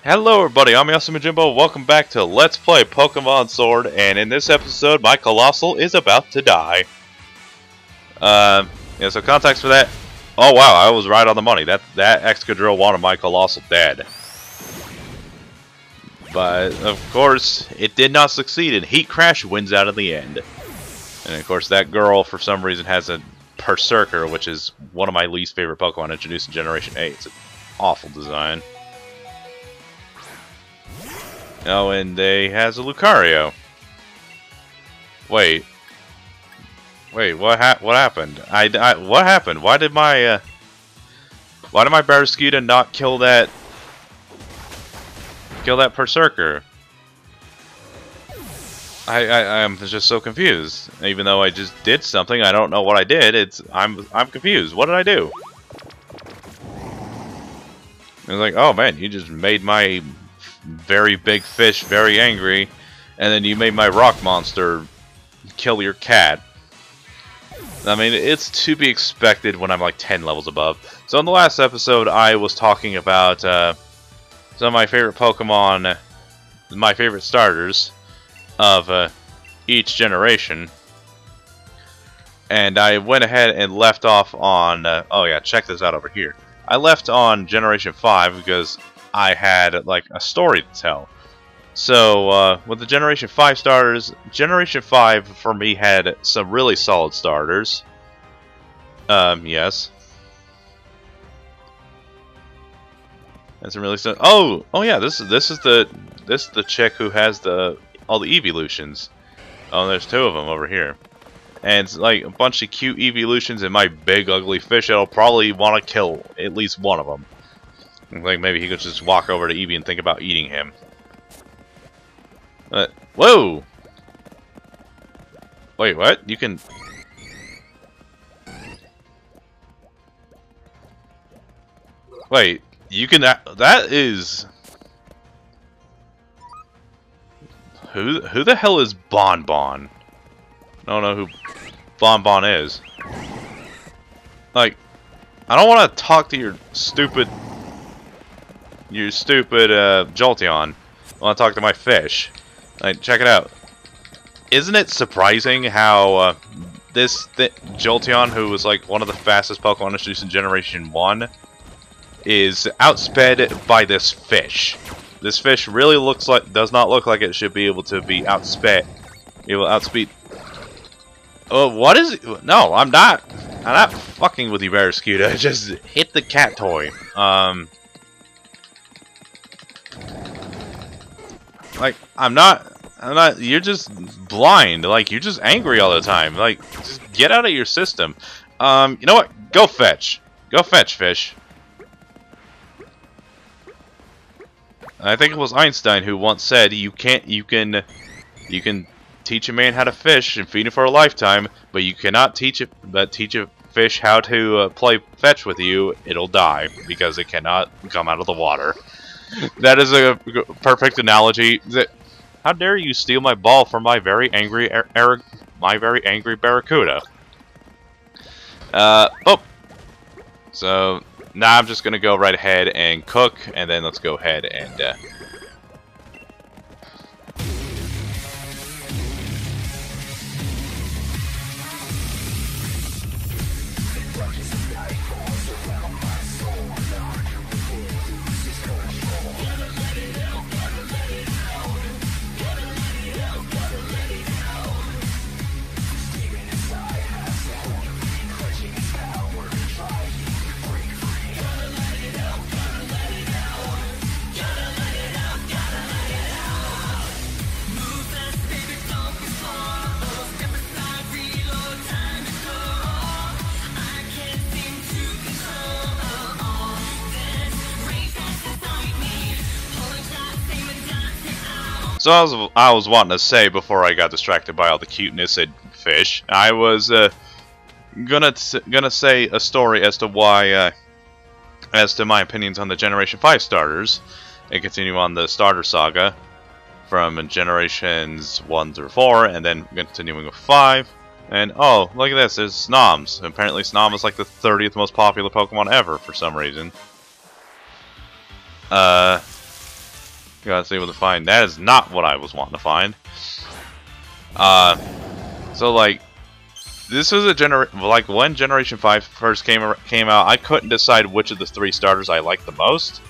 Hello everybody, I'm Jimbo. Welcome back to Let's Play Pokemon Sword, and in this episode, my Colossal is about to die. So context for that. Oh wow, I was right on the money. That Excadrill wanted my Colossal dead. But, of course, it did not succeed, and Heat Crash wins out in the end. And of course, that girl, for some reason, has a Berserker, which is one of my least favorite Pokemon introduced in Generation 8. It's an awful design. Oh, and they has a Lucario. Wait, what happened? What happened? Why did my Barraskewda not kill that Berserker? I'm just so confused. Even though I just did something, I don't know what I did. I'm confused. What did I do? It was like, oh man, you just made my very big fish very angry, and then you made my rock monster kill your cat. I mean, it's to be expected when I'm like 10 levels above. So in the last episode, I was talking about some of my favorite Pokemon, my favorite starters of each generation, and I went ahead and left off on oh yeah, check this out over here. I left on Generation 5 because I had like a story to tell. So with the Generation 5 starters, Generation 5 for me had some really solid starters. Yes. And some really oh yeah, this is the chick who has all the evolutions. Oh, there's two of them over here. And it's like a bunch of cute evolutions and my big ugly fish that'll probably want to kill at least one of them. Like maybe he could just walk over to Eevee and think about eating him. Whoa! Wait, what? You can... Wait, you can... That is... Who the hell is Bon Bon? I don't know who Bon Bon is. Like, I don't want to talk to your stupid Jolteon. I want to talk to my fish. Like, check it out. Isn't it surprising how this Jolteon, who was like one of the fastest Pokemon introduced in Generation 1, is outsped by this fish? This fish really does not look like it should be able to be outsped. It will outspeed. Oh, what is it? No, I'm not fucking with you, Barraskewda. Just hit the cat toy. Like, I'm not, you're just blind. Like, you're just angry all the time. Like, just get out of your system. You know what? Go fetch. Go fetch, fish. I think it was Einstein who once said, you can teach a man how to fish and feed him for a lifetime, but you cannot teach a fish how to play fetch with you. It'll die because it cannot come out of the water. That is a perfect analogy. How dare you steal my ball from my very angry Barracuda? Oh. So now I'm just gonna go right ahead and cook, and then let's go ahead and. So I was wanting to say before I got distracted by all the cuteness and fish, I was gonna say a story as to why, as to my opinions on the Generation 5 starters, and continue on the starter saga from Generations 1 through 4, and then continuing with 5. And oh, look at this, there's Snoms. Apparently Snom is like the 30th most popular Pokemon ever for some reason. Gotta see what to find. That is not what I was wanting to find. So like, this was a like when Generation 5 first came out, I couldn't decide which of the 3 starters I liked the most.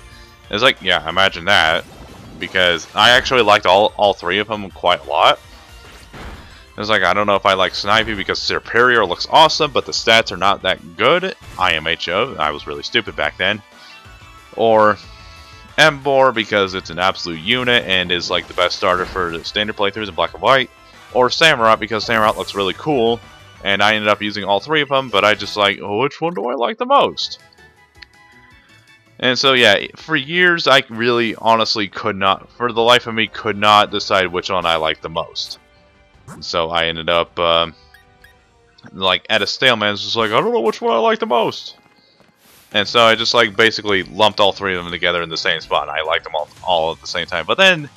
It's like, yeah, imagine that, because I actually liked all 3 of them quite a lot. It was like, I don't know if I like Snipey because Superior looks awesome, but the stats are not that good. IMHO, I was really stupid back then. Or Embor because it's an absolute unit and is like the best starter for the standard playthroughs in Black and White. Or Samurott because Samurott looks really cool, and I ended up using all 3 of them, but I just like, oh, which one do I like the most? And so yeah, for years I really honestly could not, for the life of me, could not decide which one I liked the most. So I ended up like at a stalemate. I was just like, I don't know which one I like the most. And so I just like basically lumped all 3 of them together in the same spot, and I liked them all at the same time. But then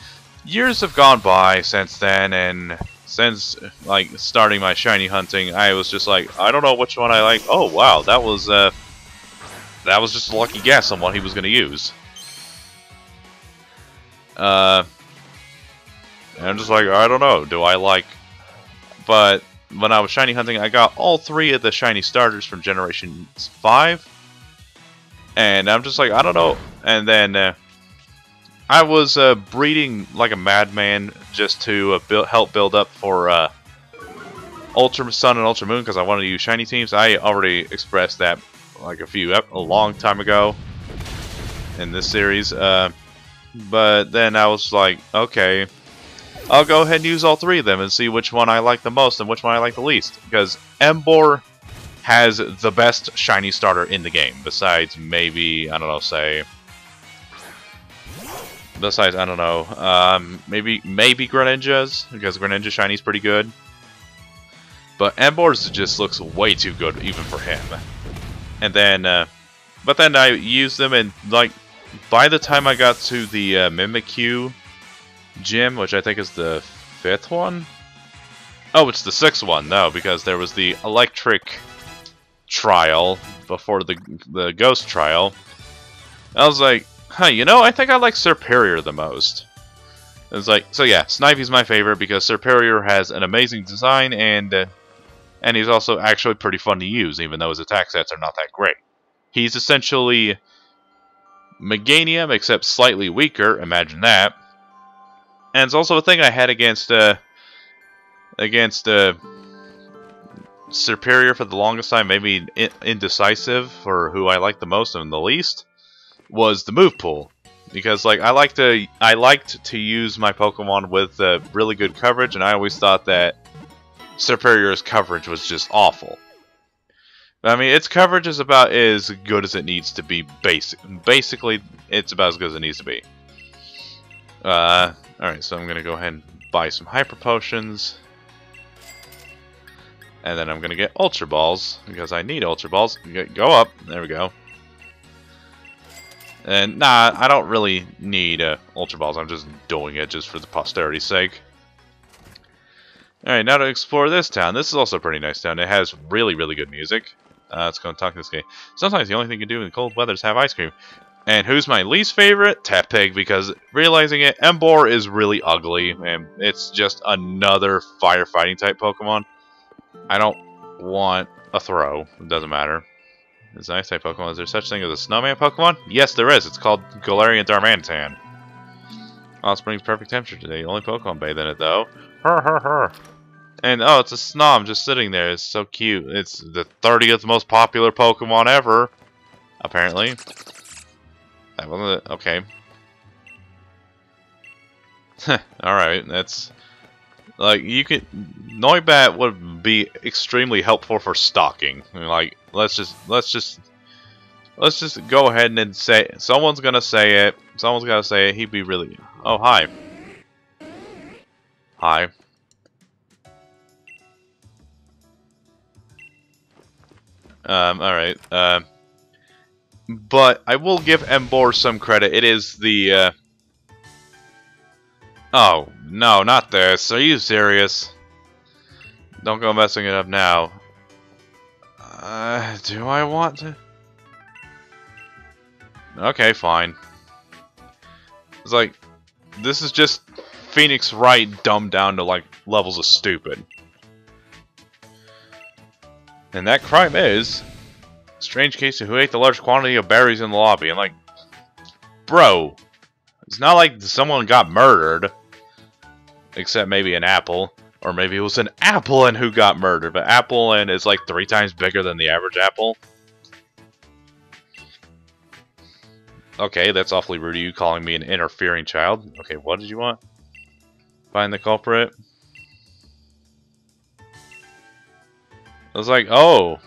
years have gone by since then, and since like starting my shiny hunting, I was just like, I don't know which one I like. Oh wow, that was just a lucky guess on what he was going to use. And I'm just like, I don't know. Do I like? But when I was shiny hunting, I got all 3 of the shiny starters from Generation 5. And I'm just like, I don't know. And then I was breeding like a madman just to help build up for Ultra Sun and Ultra Moon because I wanted to use shiny teams. I already expressed that like a long time ago in this series. But then I was like, okay, I'll go ahead and use all 3 of them and see which one I like the most and which one I like the least. Because Embor has the best shiny starter in the game, besides maybe, I don't know, maybe Greninja's, because Greninja Shiny's pretty good. But Embor's just looks way too good even for him. And then, but then I used them, and like, by the time I got to the Mimikyu gym, which I think is the 5th one? Oh, it's the 6th one, no, because there was the electric trial before the ghost trial. I was like, huh, you know, I think I like Superior the most. It's like, so yeah, Snipey's my favorite because Superior has an amazing design, and he's also actually pretty fun to use, even though his attack stats are not that great. He's essentially Meganium, except slightly weaker, imagine that. And it's also a thing I had against Superior for the longest time, maybe indecisive for who I like the most and the least, was the move pool. Because like I liked to use my Pokemon with really good coverage, and I always thought that Superior's coverage was just awful. I mean, its coverage is about as good as it needs to be. Basically, it's about as good as it needs to be. Alright, so I'm gonna go ahead and buy some Hyper Potions. And then I'm going to get Ultra Balls, because I need Ultra Balls. Go up. There we go. And, nah, I don't really need Ultra Balls. I'm just doing it just for the posterity's sake. Alright, now to explore this town. This is also a pretty nice town. It has really, really good music. Let's go and talk to this guy. Sometimes the only thing you can do in cold weather is have ice cream. And who's my least favorite? Tepig, because realizing it, Embor is really ugly. And it's just another firefighting type Pokemon. I don't want a throw. It doesn't matter. It's an ice-type Pokemon. Is there such thing as a snowman Pokemon? Yes, there is. It's called Galarian Darmanitan. Hot Springs perfect temperature today. The only Pokemon bathe in it, though. And, oh, it's a Snom just sitting there. It's so cute. It's the 30th most popular Pokemon ever. Apparently. That wasn't it. Okay. Alright, that's... Like, you could... Noibat would be extremely helpful for stalking. I mean, like, let's just go ahead and say... Someone's gonna say it. Someone's gotta say it. He'd be really... Oh, hi. Hi. Alright. But I will give Embor some credit. It is the, Oh, no, not this. Are you serious? Don't go messing it up now. Do I want to? Okay, fine. It's like, this is just Phoenix Wright dumbed down to like levels of stupid. And that crime is strange case of who ate the large quantity of berries in the lobby. And like, bro, it's not like someone got murdered, except maybe an apple, or maybe it was an apple and who got murdered. But apple and is like 3 times bigger than the average apple. Okay, that's awfully rude of you calling me an interfering child. Okay, what did you want? Find the culprit. I was like, oh.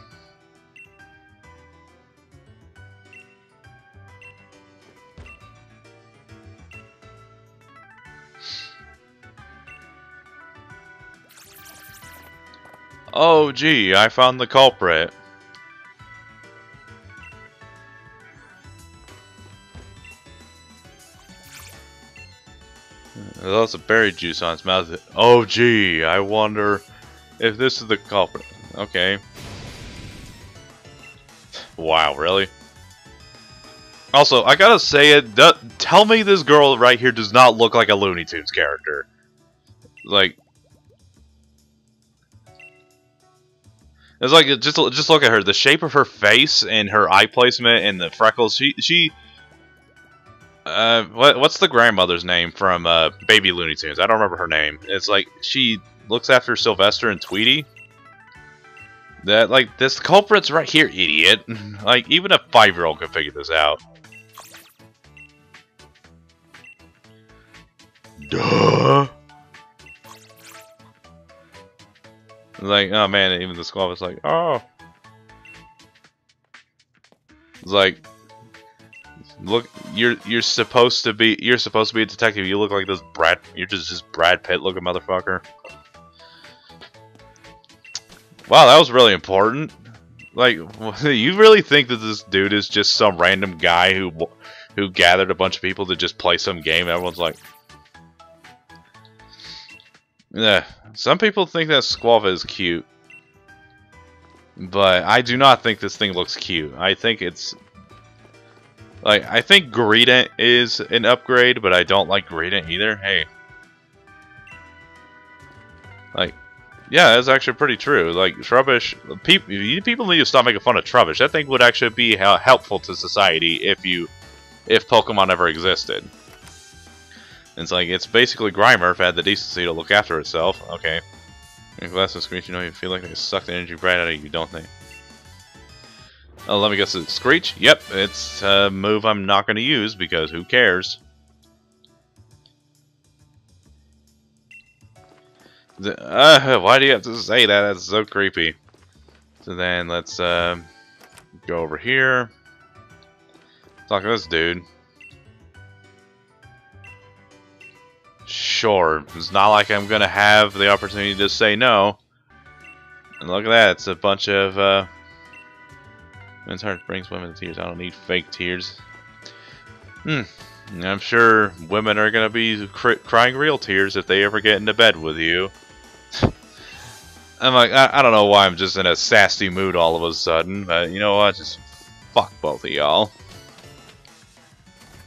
Oh, gee, I found the culprit. There's lots of berry juice on its mouth. Oh, gee, I wonder if this is the culprit. Okay. Wow, really? Also, I gotta say it. Tell me this girl right here does not look like a Looney Tunes character. Like, it's like just look at her. The shape of her face and her eye placement and the freckles. What's the grandmother's name from Baby Looney Tunes? I don't remember her name. It's like she looks after Sylvester and Tweety. That like this culprit's right here, idiot. Like even a 5-year-old could figure this out. Duh. Like, oh man, even the squad was like, oh. It's like, look, you're supposed to be a detective. You look like this you're just Brad Pitt looking motherfucker. Wow, that was really important. Like, you really think that this dude is just some random guy who gathered a bunch of people to just play some game? Everyone's like, yeah. Some people think that Squalva is cute, but I do not think this thing looks cute. I think it's like I think Greedent is an upgrade, but I don't like Greedent either. Hey, like. Yeah, that's actually pretty true. Like, Trubbish, people need to stop making fun of Trubbish. That thing would actually be helpful to society if Pokemon ever existed. It's like, it's basically Grimer if it had the decency to look after itself. Okay. Glass and Screech, you feel like they suck the energy right out of you, don't they? Oh, let me guess, it's Screech? Yep, it's a move I'm not going to use because who cares? Why do you have to say that? That's so creepy. So then let's go over here. Talk to this dude. Sure, it's not like I'm gonna have the opportunity to say no. And look at that, it's a bunch of men's heart brings women to tears. I don't need fake tears. I'm sure women are gonna be crying real tears if they ever get into bed with you. I'm like, I don't know why I'm just in a sassy mood all of a sudden, but you know what? Just fuck both of y'all.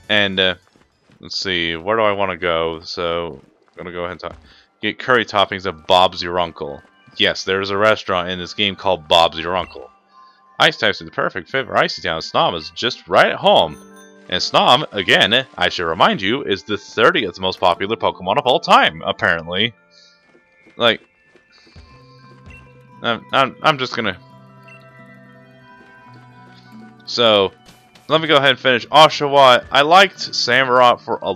And let's see, where do I want to go? So I'm gonna go ahead and get curry toppings at Bob's Your Uncle. Yes, there's a restaurant in this game called Bob's Your Uncle. Ice types are the perfect fit for Icy Town. Snom is just right at home. And Snom, again, I should remind you, is the 30th most popular Pokemon of all time, apparently. Like, I'm just gonna... So, let me go ahead and finish Oshawott. I liked Samurott for a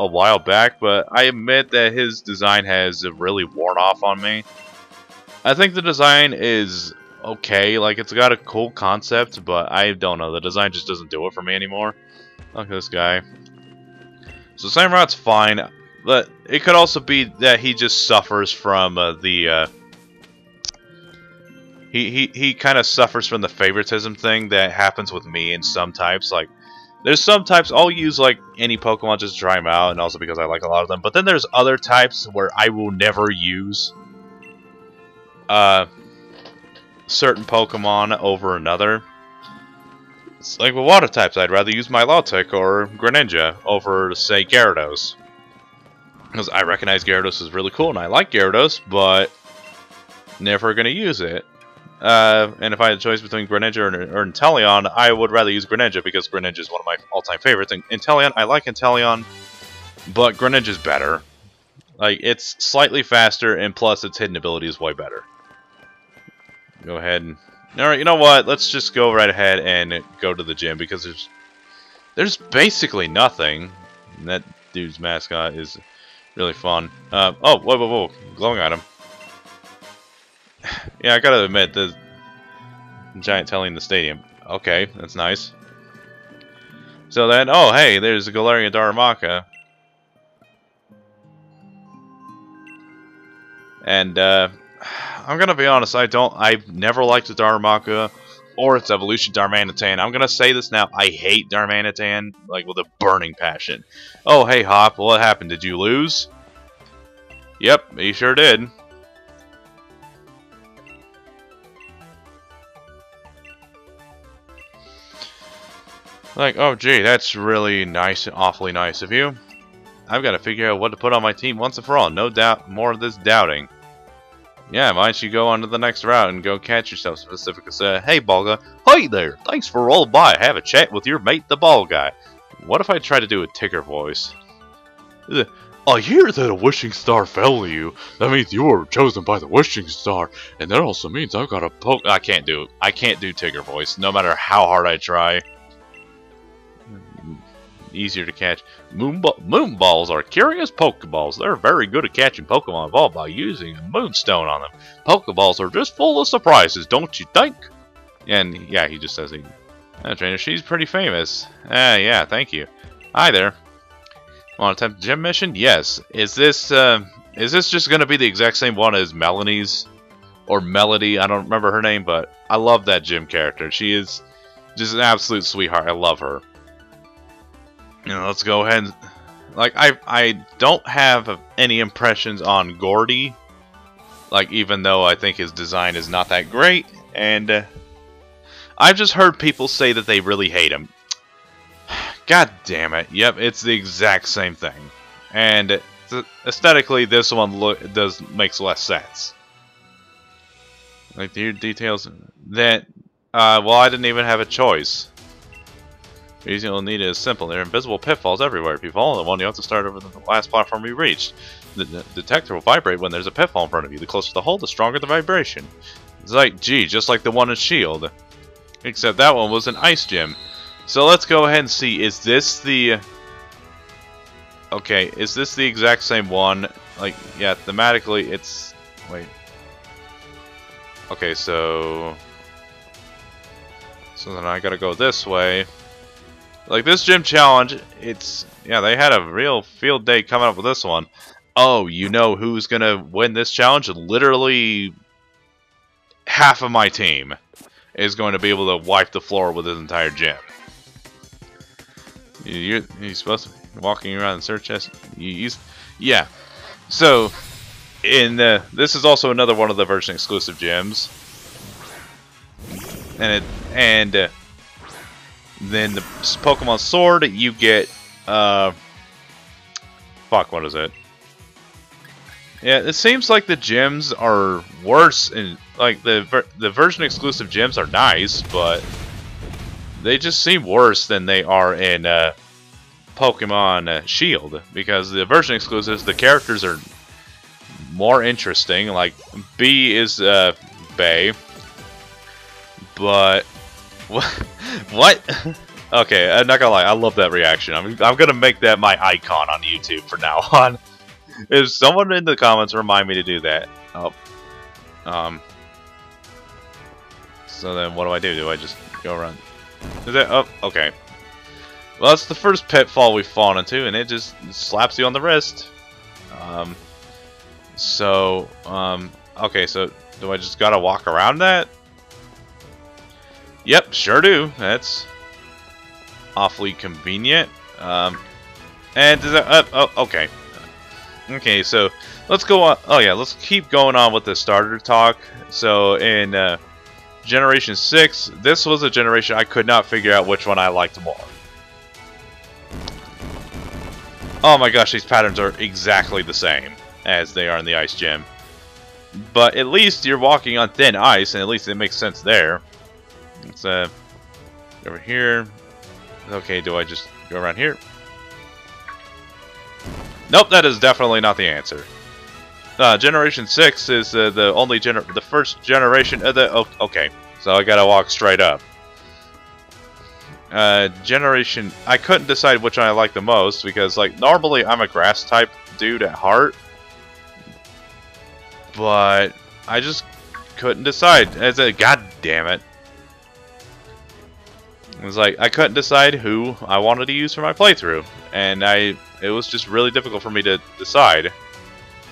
while back, but I admit that his design has really worn off on me. I think the design is okay, like it's got a cool concept, but I don't know, the design just doesn't do it for me anymore. Look at this guy. So Samurott's fine, but it could also be that he just suffers from he kind of suffers from the favoritism thing that happens with me in some types. Like, there's some types I'll use like any Pokemon just to try them out, and also because I like a lot of them. But then there's other types where I will never use certain Pokemon over another. It's like with water types, I'd rather use Milotic or Greninja over, say, Gyarados. Because I recognize Gyarados is really cool, and I like Gyarados, but never going to use it. And if I had a choice between Greninja or Inteleon, I would rather use Greninja because Greninja is one of my all-time favorites. And Inteleon, I like Inteleon, but Greninja is better. Like, it's slightly faster, and plus its hidden ability is way better. Go ahead and... Alright, you know what? Let's just go right ahead and go to the gym, because there's basically nothing. And that dude's mascot is really fun. Oh, whoa. Glowing item. Yeah, I gotta admit, the giant telly in the stadium. Okay, that's nice. So then, oh hey, there's a Galarian Darumaka. And, I'm gonna be honest, I've never liked the Darumaka or its evolution, Darmanitan. I'm gonna say this now, I hate Darmanitan, like, with a burning passion. Oh, hey Hop, what happened? Did you lose? Yep, he sure did. Like, oh gee, that's really nice, awfully nice of you. I've got to figure out what to put on my team once and for all. No doubt, more of this doubting. Yeah, why don't you go on to the next route and go catch yourself specifically. Say, hey, ball guy. Hey there, thanks for rolling by. Have a chat with your mate, the ball guy. What if I try to do a ticker voice? I hear that a wishing star fell to you. That means you were chosen by the wishing star, and that also means I've got a poke. I can't do it. I can't do ticker voice, no matter how hard I try. Easier to catch. Moonballs are curious Pokeballs. They're very good at catching Pokemon evolved by using a moonstone on them. Pokeballs are just full of surprises, don't you think? And yeah, he just says he. Trainer, she's pretty famous. Yeah, thank you. Hi there. Want to attempt the gym mission? Yes. Is this just gonna be the exact same one as Melony's or Melody? I don't remember her name, but I love that gym character. She is just an absolute sweetheart. I love her. You know, let's go ahead and, like, I don't have any impressions on Gordy, like, even though I think his design is not that great, and I've just heard people say that they really hate him. God damn it. Yep, it's the exact same thing. And aesthetically, this one makes less sense. Like, the details that, well, I didn't even have a choice. The reason you'll need is simple. There are invisible pitfalls everywhere. If you fall in one, you have to start over the last platform you reached. The detector will vibrate when there's a pitfall in front of you. The closer the hole, the stronger the vibration. It's like, gee, just like the one in S.H.I.E.L.D. Except that one was an ice gym. So let's go ahead and see. Is this the... Okay, is this the exact same one? Like, yeah, thematically, it's... Wait. Okay, so... So then I gotta go this way. Like, this gym challenge, it's... Yeah, they had a real field day coming up with this one. Oh, you know who's gonna win this challenge? Literally... half of my team is going to be able to wipe the floor with his entire gym. You're supposed to be walking around and search chest. Yeah. So, this is also another one of the version exclusive gyms. And then the Pokemon Sword, you get, fuck, what is it? Yeah, it seems like the gyms are worse, and like the version exclusive gyms are nice, but they just seem worse than they are in Pokemon Shield, because the version exclusives, the characters are more interesting. Like B is Bay, but what? Okay, I'm not gonna lie, I love that reaction. I'm gonna make that my icon on YouTube from now on. If someone in the comments remind me to do that. Oh. So then what do? Do I just go around? Is that... Oh, okay. Well, that's the first pitfall we've fallen into, and it just slaps you on the wrist. Okay, so do I just gotta walk around that? Yep, sure do. That's awfully convenient. And does that... oh, okay. Okay, so let's go on. Oh yeah, let's keep going on with the starter talk. So in Generation 6, this was a generation I could not figure out which one I liked more. Oh my gosh, these patterns are exactly the same as they are in the ice gym. But at least you're walking on thin ice, and at least it makes sense there. Let's over here. Okay, do I just go around here? Nope, that is definitely not the answer. Generation 6 is the first generation of the... Oh, okay, so I gotta walk straight up. Generation... I couldn't decide which one I like the most, because, like, normally I'm a grass type dude at heart. But I just couldn't decide. God damn it. It was like, I couldn't decide who I wanted to use for my playthrough. And it was just really difficult for me to decide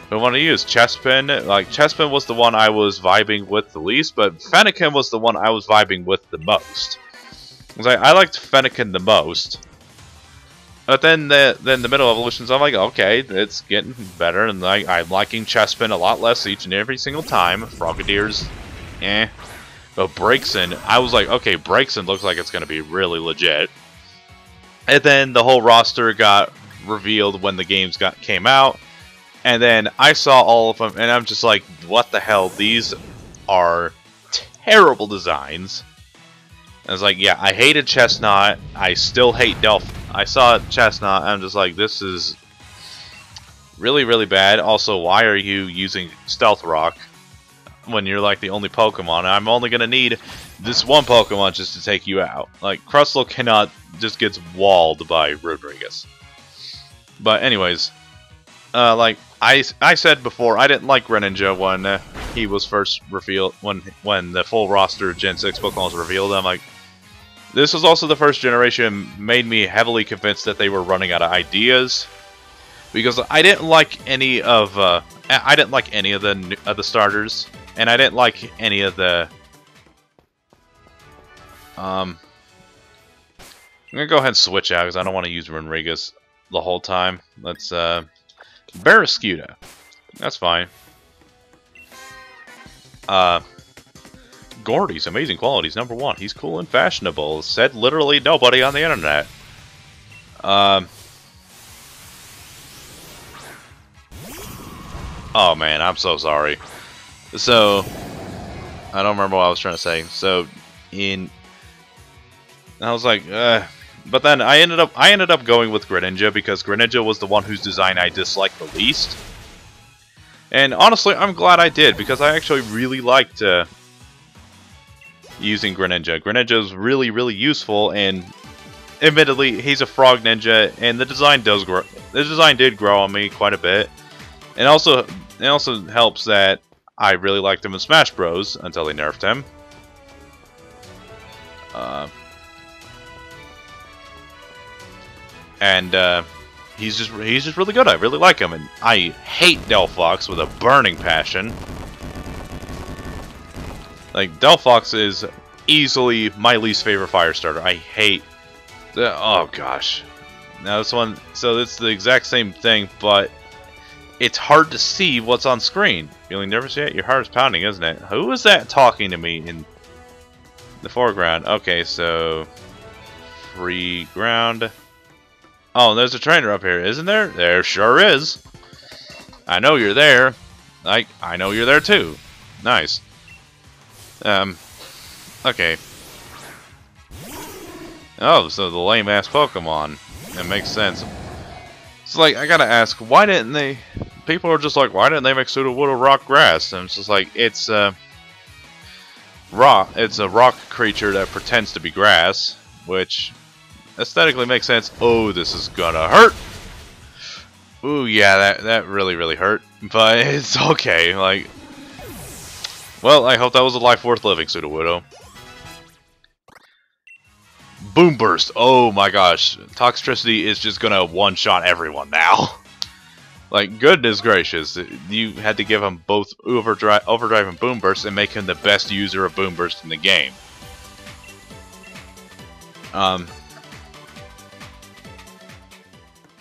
who I wanted to use. Chespin, like, Chespin was the one I was vibing with the least, but Fennekin was the one I was vibing with the most. It was like, I liked Fennekin the most. But then the middle evolutions, I'm like, okay, it's getting better, and I'm liking Chespin a lot less each and every single time. Frogadier's, eh. But Braixen, I was like, okay, Braixen looks like it's going to be really legit. And then the whole roster got revealed when the games came out. And then I saw all of them, and I'm just like, what the hell? These are terrible designs. I was like, yeah, I hated Chestnut. I still hate Delph. I saw Chestnut, I'm just like, this is really, really bad. Also, why are you using Stealth Rock when you're like the only Pokemon? I'm only going to need this one Pokemon just to take you out. Like, Crustle cannot, just gets walled by Rodriguez. But anyways, like I said before, I didn't like Greninja when he was first revealed, when the full roster of Gen 6 Pokemon was revealed. I'm like, this was also the first generation, made me heavily convinced that they were running out of ideas, because I didn't like any of the starters, and I didn't like any of the. I'm gonna go ahead and switch out because I don't want to use Rodriguez the whole time. Let's Barraskewda. That's fine. Gordy's amazing qualities, #1. He's cool and fashionable. Said literally nobody on the internet. Oh man, I'm so sorry. So, I don't remember what I was trying to say. So, I was like, but then I ended up going with Greninja because Greninja was the one whose design I disliked the least. And honestly, I'm glad I did, because I actually really liked using Greninja. Greninja is really, really useful, and admittedly, he's a frog ninja, and the design did grow on me quite a bit. And also, it also helps that I really liked him in Smash Bros. Until they nerfed him. He's just really good. I really like him, and I hate Delphox with a burning passion. Like, Delphox is easily my least favorite fire starter. I hate the, oh gosh. Now this one, so it's the exact same thing, but it's hard to see what's on screen. Feeling nervous yet? Your heart is pounding, isn't it? Who is that talking to me in the foreground? Okay, so free ground. Oh, there's a trainer up here, isn't there? There sure is. I know you're there. I know you're there too. Nice. Okay. Oh, so the lame-ass Pokemon. It makes sense. It's like, I gotta ask, why didn't they... People are just like, why didn't they make Sudowoodo rock grass? And it's just like, it's rock. It's a rock creature that pretends to be grass, which aesthetically makes sense. Oh, this is gonna hurt. Ooh, yeah, that really, really hurt. But it's okay. Like, well, I hope that was a life worth living, Sudowoodo. Boom Burst. Oh my gosh. Toxtricity is just gonna one-shot everyone now. Like, goodness gracious. You had to give him both Overdrive and Boom Burst and make him the best user of Boom Burst in the game.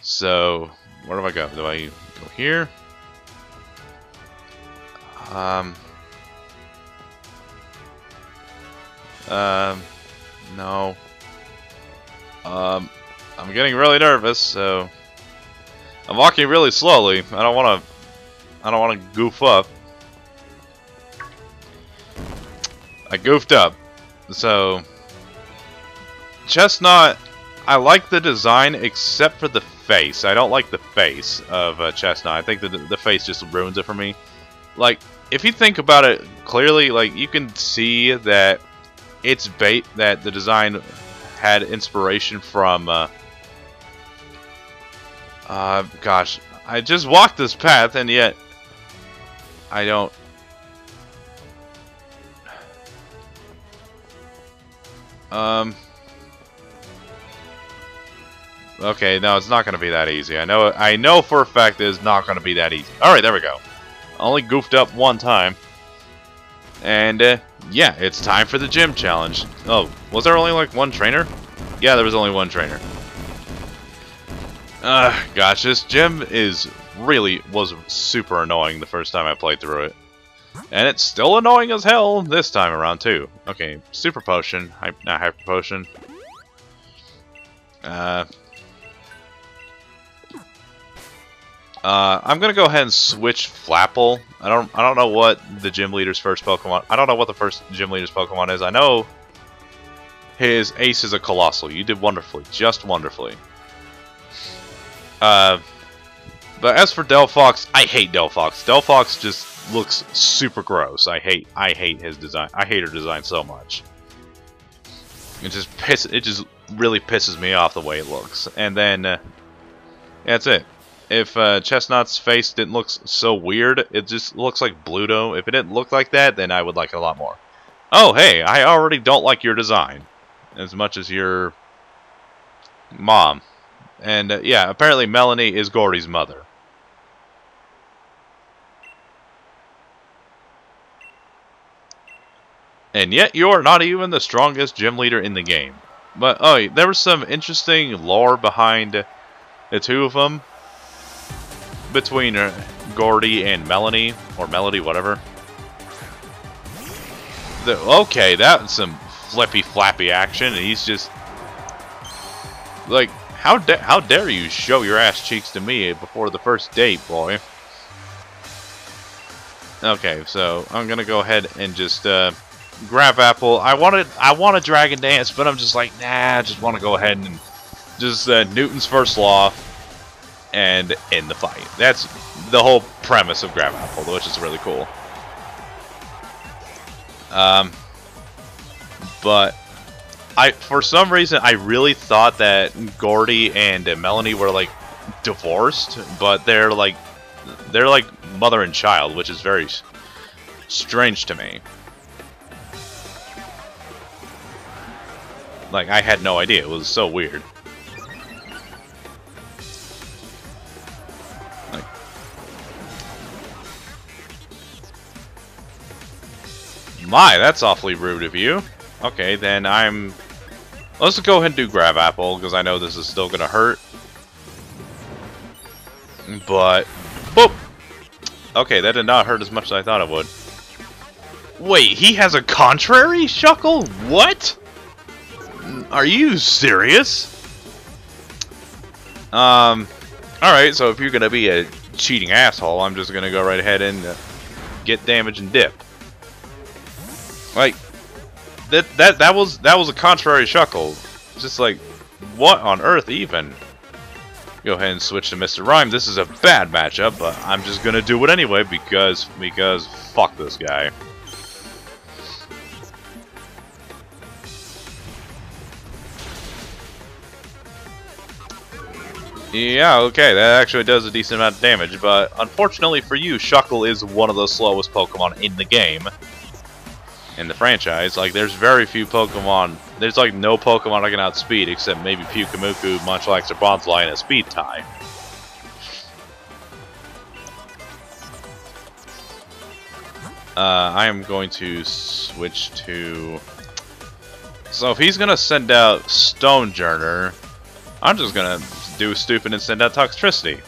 So, where do I go? Do I go here? No. I'm getting really nervous, so I'm walking really slowly. I don't wanna goof up. I goofed up. So Chestnut, I like the design except for the face. I don't like the face of Chestnut. I think that the face just ruins it for me. Like, if you think about it clearly, like, you can see that it's that the design had inspiration from gosh, I just walked this path and yet I don't. Okay, no, it's not gonna be that easy. I know for a fact that it's not gonna be that easy. Alright, there we go. Only goofed up one time. And, yeah, it's time for the gym challenge. Oh, was there only, like, one trainer? Yeah, there was only one trainer. Gosh, this gym was super annoying the first time I played through it. And it's still annoying as hell this time around, too. Okay, super potion. Not hyper potion. I'm gonna go ahead and switch Flapple. I don't know what the gym leader's first Pokemon. I don't know what the first gym leader's Pokemon is. I know his ace is a Colossal. You did wonderfully, just wonderfully. But as for Delphox, I hate Delphox. Delphox just looks super gross. I hate his design. I hate her design so much. It just really pisses me off the way it looks. And then that's it. If Chestnut's face didn't look so weird, it just looks like Bluto. If it didn't look like that, then I would like it a lot more. Oh, hey, I already don't like your design as much as your mom. And yeah, apparently Melony is Gordy's mother. And yet you're not even the strongest gym leader in the game. But oh, there was some interesting lore behind the two of them. Between Gordy and Melony, or Melody, whatever. Okay, that's some flippy flappy action, and he's just like, how dare you show your ass cheeks to me before the first date, boy? Okay, so I'm gonna go ahead and just grab Apple. I want a Dragon Dance, but I'm just like, nah, I just want to go ahead and just Newton's first law. And end the fight. That's the whole premise of Grab Apple, which is really cool. But for some reason, I really thought that Gordy and Melony were like divorced, but they're like mother and child, which is very strange to me. Like, I had no idea. It was so weird. My, that's awfully rude of you. Okay, then let's go ahead and do Grab Apple, because I know this is still gonna hurt. But, boop! Okay, that did not hurt as much as I thought it would. Wait, he has a contrary Shuckle? What? Are you serious? Alright, so if you're gonna be a cheating asshole, I'm just gonna go right ahead and get damage and dip. Like, that was a contrary Shuckle. Just like, what on earth even? Go ahead and switch to Mr. Rhyme. This is a bad matchup, but I'm just gonna do it anyway because fuck this guy. Yeah, okay, that actually does a decent amount of damage, but unfortunately for you, Shuckle is one of the slowest Pokemon in the game. In the franchise. Like, there's very few Pokemon. There's like no Pokemon I can outspeed except maybe Pyukumuku, Munchlax, or Bonsly in a speed tie. I am going to switch to... So if he's gonna send out Stonejourner, I'm just gonna do stupid and send out Toxtricity.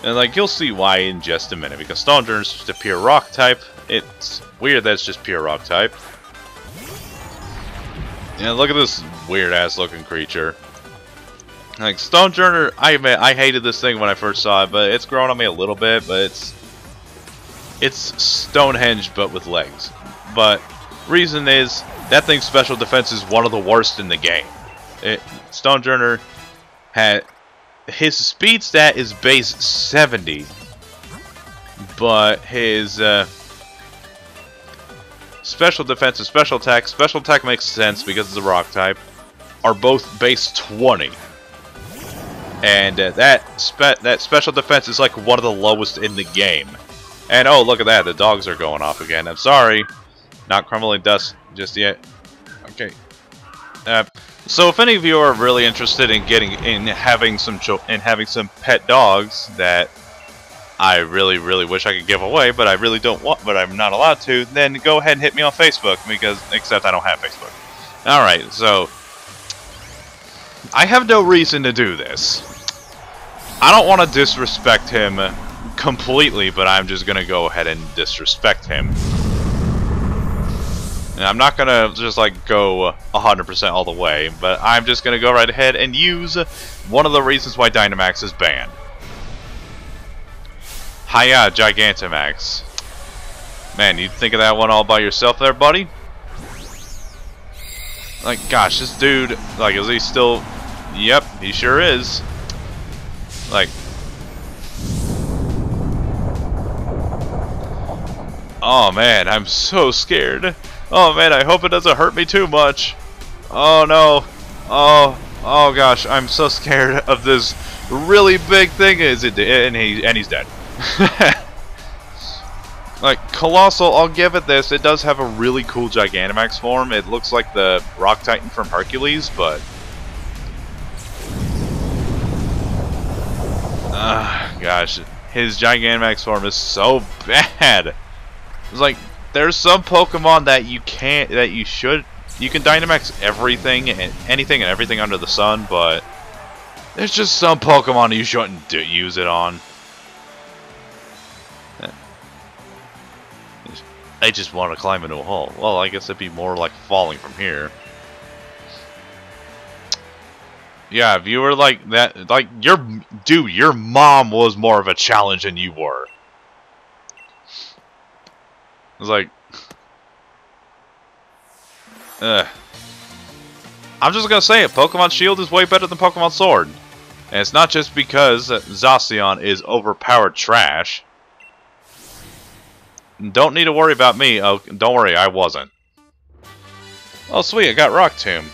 And like, you'll see why in just a minute, because Stonejourner is just a pure rock type. It's weird that it's just pure rock type. And look at this weird ass looking creature. Like, Stonejourner, I admit, I hated this thing when I first saw it, but it's grown on me a little bit, but it's Stonehenge, but with legs. But, reason is, that thing's special defense is one of the worst in the game. Stonejourner had, his speed stat is base 70, but his, special defense and special attack makes sense because it's a rock type, are both base 20. And that special defense is like one of the lowest in the game. And oh, look at that, the dogs are going off again. I'm sorry, not crumbling dust just yet. Okay. So if any of you are really interested in having some pet dogs that I really wish I could give away, but I really don't want, but I'm not allowed to, then go ahead and hit me on Facebook, because except I don't have Facebook. All right, so I have no reason to do this. I don't want to disrespect him completely, but I'm just going to go ahead and disrespect him. And I'm not going to just like go 100% all the way, but I'm just going to go right ahead and use one of the reasons why Dynamax is banned. Hiya, Gigantamax. Man, you think of that one all by yourself there, buddy? Like, gosh, this dude, like, is he still... Yep, he sure is. Like... Oh, man, I'm so scared. Oh, man, I hope it doesn't hurt me too much. Oh, no. Oh, gosh, I'm so scared of this really big thing. And he's dead. Like, Colossal, I'll give it this. It does have a really cool Gigantamax form. It looks like the Rock Titan from Hercules, but... gosh, his Gigantamax form is so bad. It's like, there's some Pokemon that you can Dynamax everything and anything and everything under the sun, but there's just some Pokemon you shouldn't use it on. I just want to climb into a hole. Well, I guess it'd be more like falling from here. Yeah, if you were like that, like your mom was more of a challenge than you were. It was like, I'm just gonna say it. Pokemon Shield is way better than Pokemon Sword, and it's not just because Zacian is overpowered trash. Don't need to worry about me. Oh, don't worry, I wasn't. Oh, sweet, I got Rock Tomb.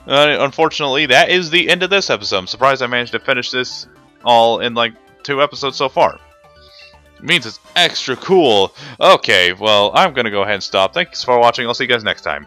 Unfortunately, that is the end of this episode. I'm surprised I managed to finish this all in like 2 episodes so far. It means it's extra cool. Okay, well, I'm gonna go ahead and stop. Thanks for watching. I'll see you guys next time.